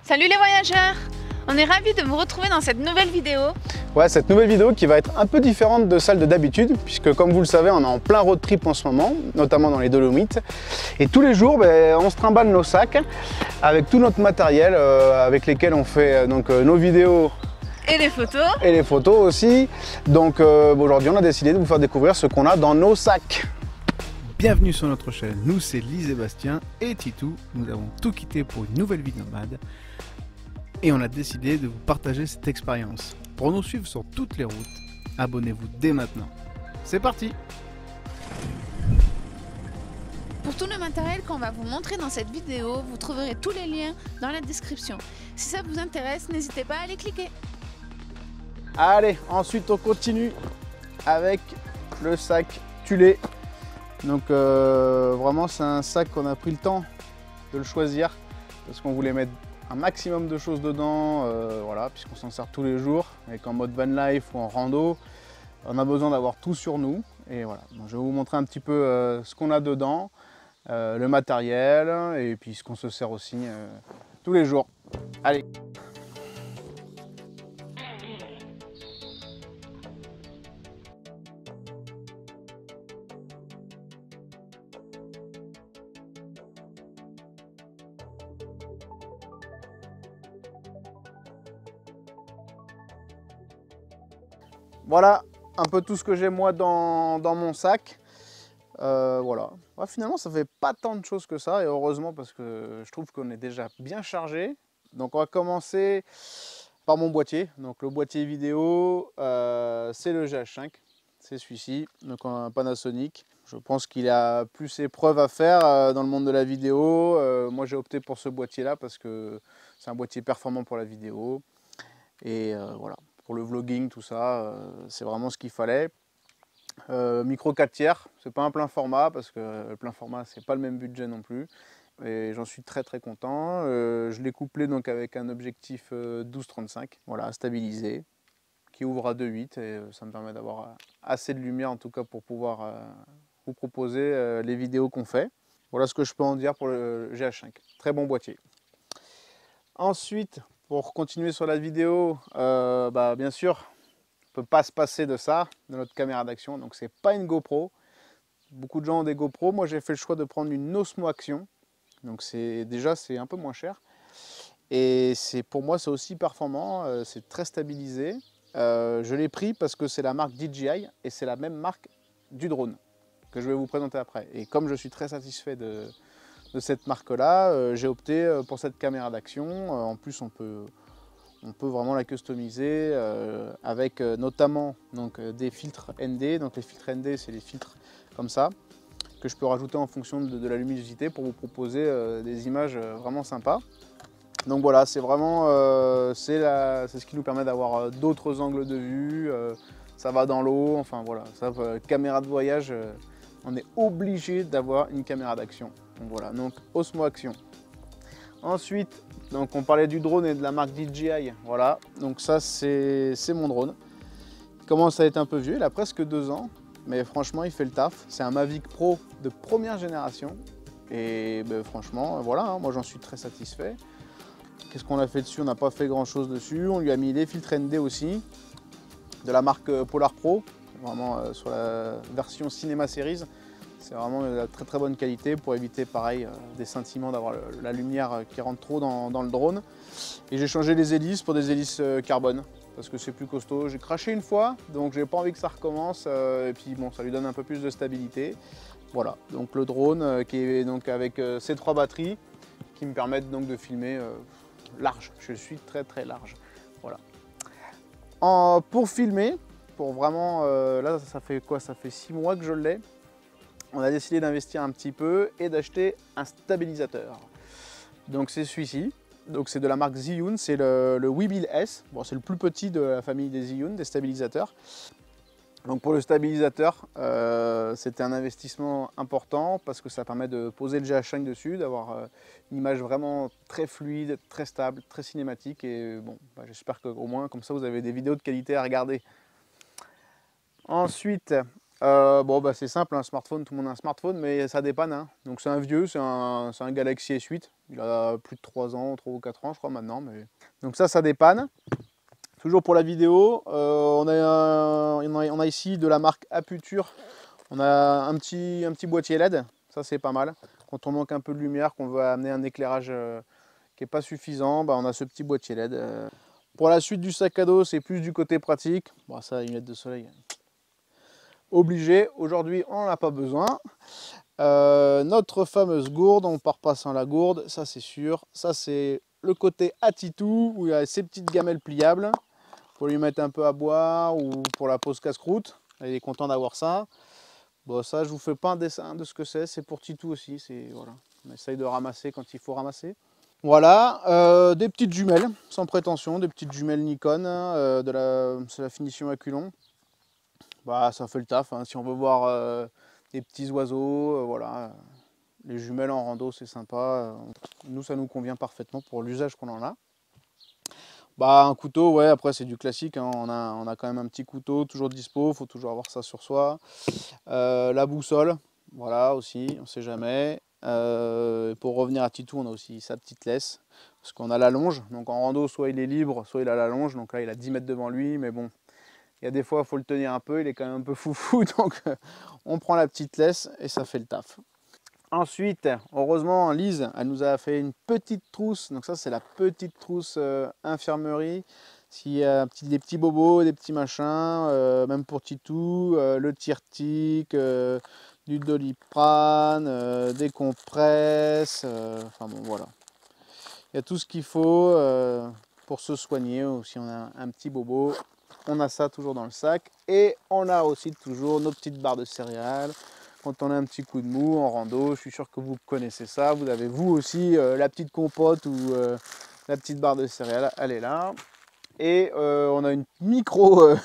Salut les voyageurs! On est ravis de vous retrouver dans cette nouvelle vidéo. Ouais, cette nouvelle vidéo qui va être un peu différente de celle de d'habitude, puisque comme vous le savez, on est en plein road trip en ce moment, notamment dans les Dolomites. Et tous les jours, on se trimballe nos sacs avec tout notre matériel avec lesquels on fait nos vidéos. Et les photos. Et les photos aussi. Donc aujourd'hui, on a décidé de vous faire découvrir ce qu'on a dans nos sacs. Bienvenue sur notre chaîne, nous c'est Lise et Bastien et Titou. Nous avons tout quitté pour une nouvelle vie nomade et on a décidé de vous partager cette expérience. Pour nous suivre sur toutes les routes, abonnez-vous dès maintenant. C'est parti! Pour tout le matériel qu'on va vous montrer dans cette vidéo, vous trouverez tous les liens dans la description. Si ça vous intéresse, n'hésitez pas à aller cliquer. Allez, ensuite on continue avec le sac Thulé. Donc vraiment c'est un sac qu'on a pris le temps de le choisir parce qu'on voulait mettre un maximum de choses dedans, voilà, puisqu'on s'en sert tous les jours et qu'en mode van life ou en rando, on a besoin d'avoir tout sur nous. Et voilà, donc je vais vous montrer un petit peu ce qu'on a dedans, le matériel et puis ce qu'on se sert aussi tous les jours. Allez! Voilà un peu tout ce que j'ai moi dans mon sac. Voilà. Ouais, finalement, ça fait pas tant de choses que ça, et heureusement parce que je trouve qu'on est déjà bien chargé. Donc on va commencer par mon boîtier. Donc le boîtier vidéo, c'est le GH5, c'est celui-ci, donc un Panasonic. Je pense qu'il a plus ses preuves à faire dans le monde de la vidéo. Moi j'ai opté pour ce boîtier-là parce que c'est un boîtier performant pour la vidéo. Et voilà. Pour le vlogging, tout ça, c'est vraiment ce qu'il fallait. Micro 4 tiers, c'est pas un plein format parce que le plein format c'est pas le même budget non plus. Et j'en suis très content. Je l'ai couplé donc avec un objectif 12-35, voilà, stabilisé, qui ouvre à 2.8 et ça me permet d'avoir assez de lumière en tout cas pour pouvoir vous proposer les vidéos qu'on fait. Voilà ce que je peux en dire pour le GH5. Très bon boîtier. Ensuite, pour continuer sur la vidéo, bien sûr, on ne peut pas se passer de ça, de notre caméra d'action. Donc c'est pas une GoPro. Beaucoup de gens ont des GoPro. Moi j'ai fait le choix de prendre une Osmo Action. Donc c'est un peu moins cher. Et pour moi c'est aussi performant, c'est très stabilisé. Je l'ai pris parce que c'est la marque DJI et c'est la même marque du drone que je vais vous présenter après. Et comme je suis très satisfait de cette marque-là, j'ai opté pour cette caméra d'action. En plus, on peut vraiment la customiser avec notamment des filtres ND. Donc les filtres ND, c'est les filtres comme ça que je peux rajouter en fonction de la luminosité pour vous proposer des images vraiment sympas. Donc voilà, c'est vraiment c'est ce qui nous permet d'avoir d'autres angles de vue. Ça va dans l'eau, enfin voilà, caméra de voyage. On est obligé d'avoir une caméra d'action. Donc voilà, donc Osmo Action. Ensuite, donc on parlait du drone et de la marque DJI. Voilà, donc ça c'est mon drone. Il commence à être un peu vieux, il a presque 2 ans, mais franchement il fait le taf. C'est un Mavic Pro de première génération. Et franchement, voilà, hein, moi j'en suis très satisfait. Qu'est-ce qu'on a fait dessus? On n'a pas fait grand chose dessus. On lui a mis les filtres ND aussi, de la marque Polar Pro. Vraiment sur la version Cinema Series, c'est vraiment de la très bonne qualité pour éviter pareil des scintillements, d'avoir la lumière qui rentre trop dans le drone. Et j'ai changé les hélices pour des hélices carbone parce que c'est plus costaud. J'ai craché une fois, donc j'ai pas envie que ça recommence et puis bon, ça lui donne un peu plus de stabilité. Voilà, donc le drone qui est donc avec ces 3 batteries qui me permettent donc de filmer large. Je suis très large. Voilà. Pour filmer, pour vraiment, là ça fait quoi? Ça fait 6 mois que je l'ai. On a décidé d'investir un petit peu et d'acheter un stabilisateur. Donc c'est celui-ci. Donc c'est de la marque Zhiyun, c'est le Weebill S. Bon, c'est le plus petit de la famille des Zhiyun, des stabilisateurs. Donc pour le stabilisateur, c'était un investissement important parce que ça permet de poser le GH5 dessus, d'avoir une image vraiment très fluide, très stable, très cinématique. Et bon, j'espère qu'au moins comme ça vous avez des vidéos de qualité à regarder. Ensuite, Bon, bah, c'est simple, un smartphone, tout le monde a un smartphone, mais ça dépanne. Hein. Donc c'est un vieux, c'est un Galaxy S8. Il a plus de 3 ans, 3 ou 4 ans, je crois maintenant. Mais... Donc ça dépanne. Toujours pour la vidéo, on a ici de la marque Aputure. On a un petit boîtier LED, ça c'est pas mal. Quand on manque un peu de lumière, qu'on veut amener un éclairage qui n'est pas suffisant, bah, on a ce petit boîtier LED. Pour la suite du sac à dos, c'est plus du côté pratique. Bon, ça, une lunette de soleil. Obligé, aujourd'hui on n'en a pas besoin. Notre fameuse gourde, on part pas sans la gourde, ça c'est sûr. Ça c'est le côté Atitou où il y a ces petites gamelles pliables pour lui mettre un peu à boire ou pour la pause casse-croûte. Il est content d'avoir ça. Bon, ça je vous fais pas un dessin de ce que c'est pour Titou aussi. Voilà. On essaye de ramasser quand il faut ramasser. Voilà, des petites jumelles sans prétention, des petites jumelles Nikon, c'est la finition à culon. Bah, ça fait le taf, hein. Si on veut voir des petits oiseaux, voilà. Les jumelles en rando, c'est sympa. Nous, ça nous convient parfaitement pour l'usage qu'on en a. Bah, un couteau, ouais, après c'est du classique. Hein. On a quand même un petit couteau, toujours dispo, il faut toujours avoir ça sur soi. La boussole, voilà aussi, on ne sait jamais. Pour revenir à Titou, on a aussi sa petite laisse, parce qu'on a la longe. Donc en rando, soit il est libre, soit il a la longe. Donc là, il a 10 mètres devant lui, mais bon. Il y a des fois, il faut le tenir un peu, il est quand même un peu foufou, donc on prend la petite laisse et ça fait le taf. Ensuite, heureusement, Lise, elle nous a fait une petite trousse. Donc ça, c'est la petite trousse infirmerie. S'il y a des petits bobos, des petits machins, même pour Titou, le Tirtic, du Doliprane, des compresses, enfin bon, voilà. Il y a tout ce qu'il faut pour se soigner, ou si on a un petit bobo. On a ça toujours dans le sac et on a aussi toujours nos petites barres de céréales. Quand on a un petit coup de mou en rando, je suis sûr que vous connaissez ça. Vous avez vous aussi la petite compote ou la petite barre de céréales, elle est là. Et on a une micro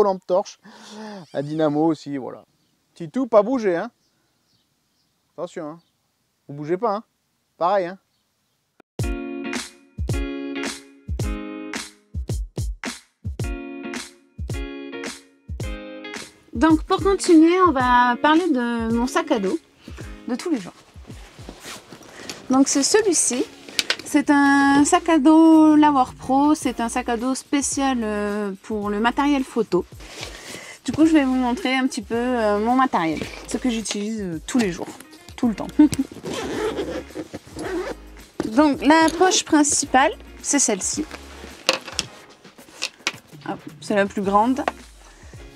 lampe torche à dynamo aussi, voilà. Titou, pas bouger, hein. Attention, hein. Vous bougez pas, hein. Pareil, hein. Donc pour continuer, on va parler de mon sac à dos de tous les jours. Donc c'est celui-ci. C'est un sac à dos Lawor Pro. C'est un sac à dos spécial pour le matériel photo. Du coup, je vais vous montrer un petit peu mon matériel. Ce que j'utilise tous les jours, tout le temps. Donc la poche principale, c'est celle-ci. C'est la plus grande.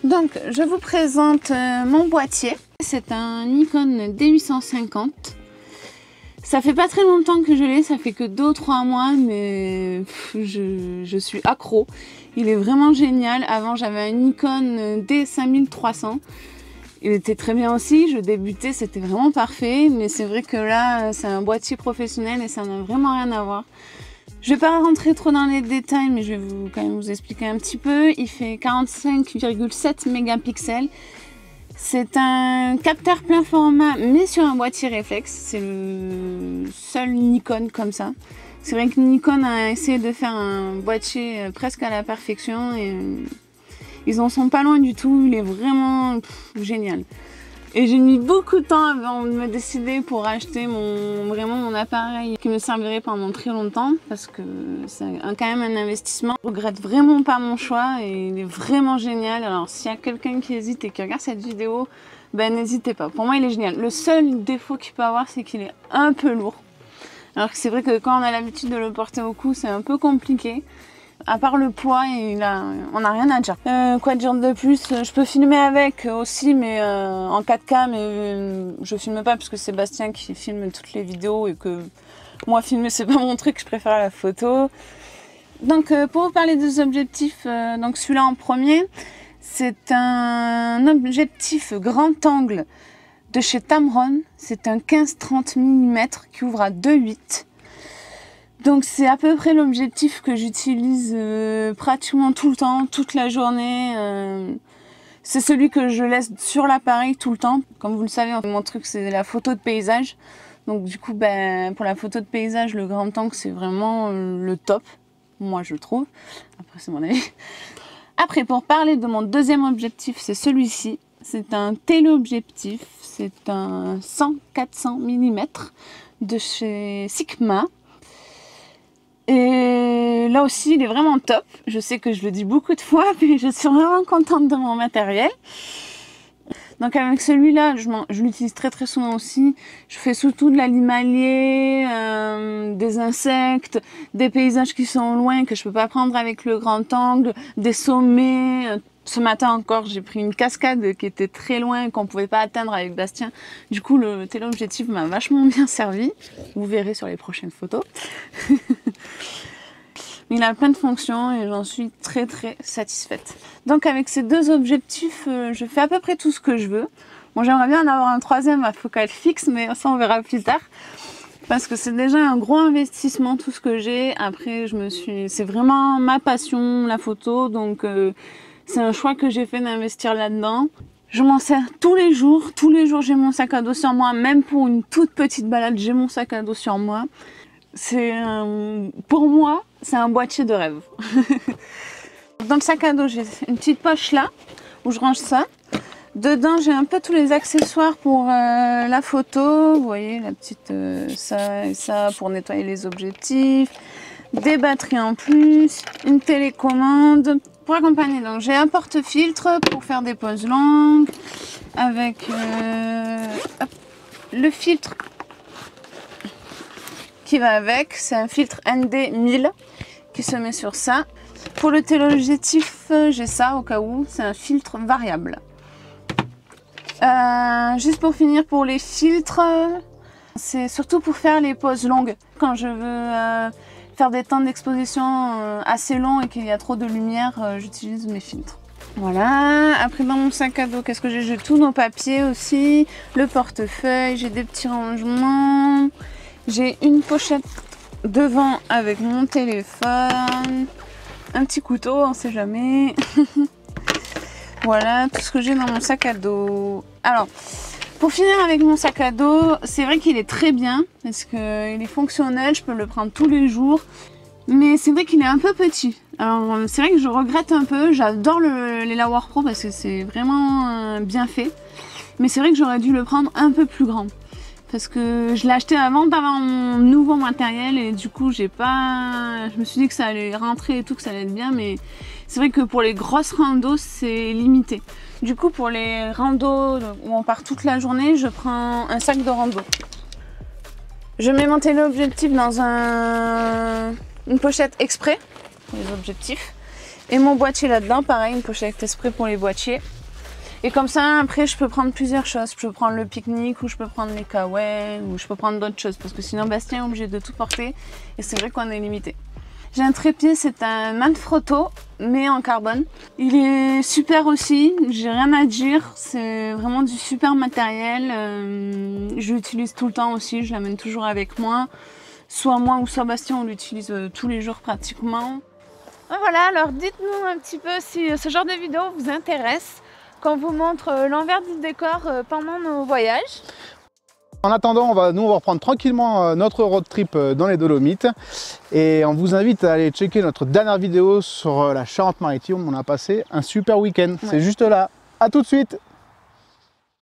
Donc, je vous présente mon boîtier. C'est un Nikon D850. Ça fait pas très longtemps que je l'ai, ça fait que 2 ou 3 mois, mais je suis accro. Il est vraiment génial. Avant, j'avais un Nikon D5300. Il était très bien aussi, je débutais, c'était vraiment parfait. Mais c'est vrai que là, c'est un boîtier professionnel et ça n'a vraiment rien à voir. Je ne vais pas rentrer trop dans les détails, mais je vais quand même vous expliquer un petit peu. Il fait 45,7 mégapixels. C'est un capteur plein format, mais sur un boîtier réflexe. C'est le seul Nikon comme ça. C'est vrai que Nikon a essayé de faire un boîtier presque à la perfection et ils en sont pas loin du tout. Il est vraiment génial. Et j'ai mis beaucoup de temps avant de me décider pour acheter vraiment mon appareil qui me servirait pendant très longtemps parce que c'est quand même un investissement. Je regrette vraiment pas mon choix et il est vraiment génial. Alors s'il y a quelqu'un qui hésite et qui regarde cette vidéo, ben n'hésitez pas. Pour moi il est génial. Le seul défaut qu'il peut avoir, c'est qu'il est un peu lourd. Alors que c'est vrai que quand on a l'habitude de le porter au cou, c'est un peu compliqué. À part le poids, on n'a rien à dire. Quoi dire de plus? Je peux filmer avec aussi, mais en 4K, mais je filme pas parce que c'est Bastien qui filme toutes les vidéos et que moi filmer c'est pas mon truc, je préfère la photo. Donc pour vous parler des objectifs, donc celui-là en premier, c'est un objectif grand angle de chez Tamron. C'est un 15-30 mm qui ouvre à 2.8. Donc c'est à peu près l'objectif que j'utilise pratiquement tout le temps, toute la journée. C'est celui que je laisse sur l'appareil tout le temps. Comme vous le savez, mon truc c'est la photo de paysage. Donc du coup, pour la photo de paysage, le grand angle c'est vraiment le top, moi je trouve. Après c'est mon avis. Après, pour parler de mon deuxième objectif, c'est celui-ci. c'est un téléobjectif, c'est un 100-400 mm de chez Sigma. Et là aussi, il est vraiment top. Je sais que je le dis beaucoup de fois, mais je suis vraiment contente de mon matériel. Donc avec celui-là, je l'utilise très souvent aussi. Je fais surtout de la limalier, des insectes, des paysages qui sont loin, que je peux pas prendre avec le grand angle, des sommets. Ce matin encore, j'ai pris une cascade qui était très loin et qu'on pouvait pas atteindre avec Bastien. Du coup, le téléobjectif m'a vachement bien servi. Vous verrez sur les prochaines photos. Il a plein de fonctions et j'en suis très satisfaite. Donc avec ces deux objectifs, je fais à peu près tout ce que je veux. Bon, j'aimerais bien en avoir un troisième à focale fixe, mais ça on verra plus tard. Parce que c'est déjà un gros investissement tout ce que j'ai. Après, c'est vraiment ma passion, la photo, donc c'est un choix que j'ai fait d'investir là-dedans. Je m'en sers tous les jours j'ai mon sac à dos sur moi, même pour une toute petite balade, j'ai mon sac à dos sur moi. Pour moi, c'est un boîtier de rêve. Dans le sac à dos, j'ai une petite poche là, où je range ça. Dedans, j'ai un peu tous les accessoires pour la photo. Vous voyez, la petite ça et ça pour nettoyer les objectifs. Des batteries en plus, une télécommande. Pour accompagner, donc j'ai un porte-filtre pour faire des poses longues. Avec le filtre qui va avec, c'est un filtre ND1000 qui se met sur ça. Pour le téléobjectif, j'ai ça au cas où, c'est un filtre variable. Juste pour finir, pour les filtres, c'est surtout pour faire les poses longues. Quand je veux faire des temps d'exposition assez longs et qu'il y a trop de lumière, j'utilise mes filtres. Voilà, après dans mon sac à dos, qu'est-ce que j'ai? J'ai tous nos papiers aussi, le portefeuille, j'ai des petits rangements. J'ai une pochette devant avec mon téléphone, un petit couteau, on sait jamais. Voilà tout ce que j'ai dans mon sac à dos. Alors, pour finir avec mon sac à dos, c'est vrai qu'il est très bien parce qu'il est fonctionnel, je peux le prendre tous les jours. Mais c'est vrai qu'il est un peu petit. Alors c'est vrai que je regrette un peu, j'adore les Lawar Pro parce que c'est vraiment bien fait. Mais c'est vrai que j'aurais dû le prendre un peu plus grand. Parce que je l'ai acheté avant d'avoir mon nouveau matériel et du coup je me suis dit que ça allait rentrer et tout, que ça allait être bien, mais c'est vrai que pour les grosses randos c'est limité. Du coup pour les randos où on part toute la journée, je prends un sac de rando. Je mets mon téléobjectif dans une pochette exprès pour les objectifs et mon boîtier là-dedans, pareil, une pochette exprès pour les boîtiers. Et comme ça, après, je peux prendre plusieurs choses. Je peux prendre le pique-nique ou je peux prendre les kawaii ou je peux prendre d'autres choses. Parce que sinon, Bastien est obligé de tout porter et c'est vrai qu'on est limité. J'ai un trépied, c'est un Manfrotto, mais en carbone. Il est super aussi, j'ai rien à dire. C'est vraiment du super matériel. Je l'utilise tout le temps aussi, je l'amène toujours avec moi. Soit moi ou soit Bastien, on l'utilise tous les jours pratiquement. Voilà, alors dites-nous un petit peu si ce genre de vidéo vous intéresse. Qu'on vous montre l'envers du décor pendant nos voyages. En attendant, nous on va reprendre tranquillement notre road trip dans les Dolomites et on vous invite à aller checker notre dernière vidéo sur la Charente-Maritime. On a passé un super week-end. Ouais. C'est juste là. À tout de suite.